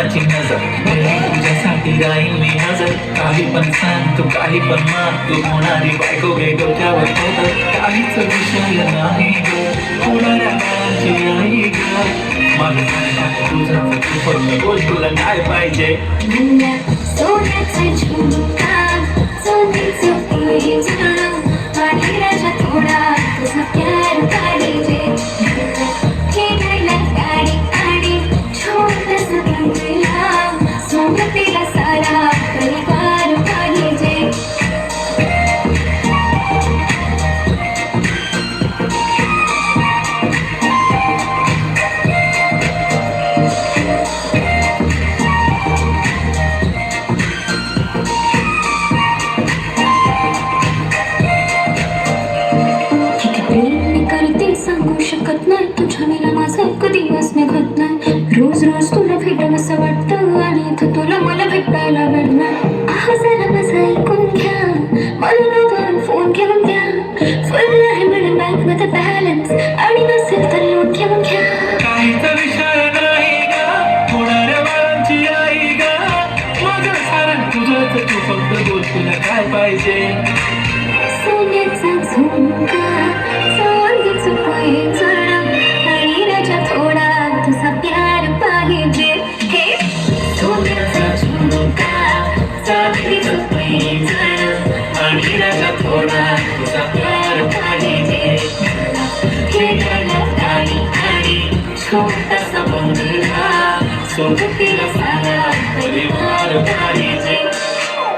मनाची नजर तुझ्यासाठी राहील मी हजर. काही पण सांग तू काही पण मान, तू होणारी बायको गे डोक्यावर होत. काहीच विषय नाही ग, होणाऱ्या बाळाची आई ग. माझं तुझं तू फक्त बोल तुला काय पाहिजे. सोन्याचा झुमका चांदीचं पैंजण आणि राजा थोडा तुझा प्यार पाहिजे. खेळायला गाडी आणि छोटासा बंगला, सोबतीला सारा परिवार पाहिजे. सांगू शकत नाही तुझ्या विना माझा एक दिवस निघत नाही. रोज रोज तुला भेटावं असं वाटतं आणि इथं तुला मला भेटायला भेटणार. जरा माझं ऐकून घ्या, मला दोन फोन घेऊन द्या. फुल आहे म्हणून बँक मध्ये बॅलन्स आणि नसेल तर लोट घेऊन घ्या. काहीच विषय नाही ग, होणाऱ्या बाळांची आई ग. माझं सारं तुझंच तू फक्त बोल तुला काय पाहिजे. सोन्याचा झुमका चांदीचं पैंजण आणि राजा थोडा तुझा प्यार पाहिजे. हे सोन्याचा झुमका चांदीचं पैंजण आणि राजा थोडा तुझा प्यार पाहिजे. खेळायला गाडी आणि छोटासा बंगला, सोबतीला सारा परिवार पाहिजे.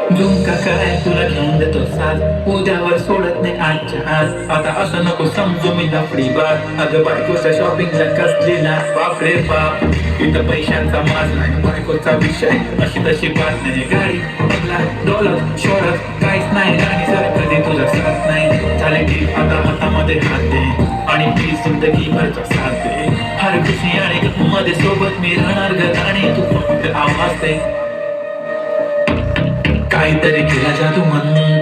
झुमका काय तुला घेऊन देतो साथ, उद्यावर सोडत नाही आजच्या आज. आता असं नको समजू मी लफडी बात. अगं बायकोच्या शॉपिंगला कसलेला बाप रे बाप. इथं पैशांचा माज नाही, बायकोचा विषय अशी तशी बात नाही. गाडी बंगला दौलत शोहरत काहीच नाही, आणि जर कधी तुझा साथ नाही झाले की आता हातामध्ये हात दे आणि प्लीज जिंदगी भरचा साथ दे. हर खुशी आणि मध्ये सोबत मी राहणार ग, आणि तू फक्त आवाज दे. काहीतरी केला जादू मन,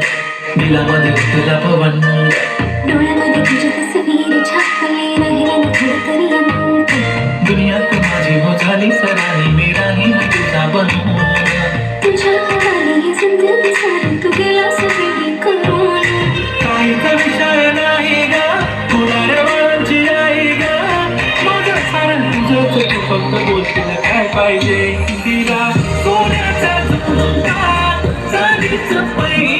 दिलामध्ये तुला पवन. डोळ्यामध्ये तुझ्या तसवीर छापले राहिला ना थोडं तरी अंत. दुनिया तू माझी हो झाली सरानी, मी राहील तुझा बनून. तुझ्या हवाली ही जिंदगी सारी तू गेला सगळी करून. काहीच विषय नाही ग, होणाऱ्या बाळांची आई ग. माझं सारं तुझंच तू फक्त बोल तुला काय पाहिजे. दिला सोन्याचा झुमका चांदीचं पैंजण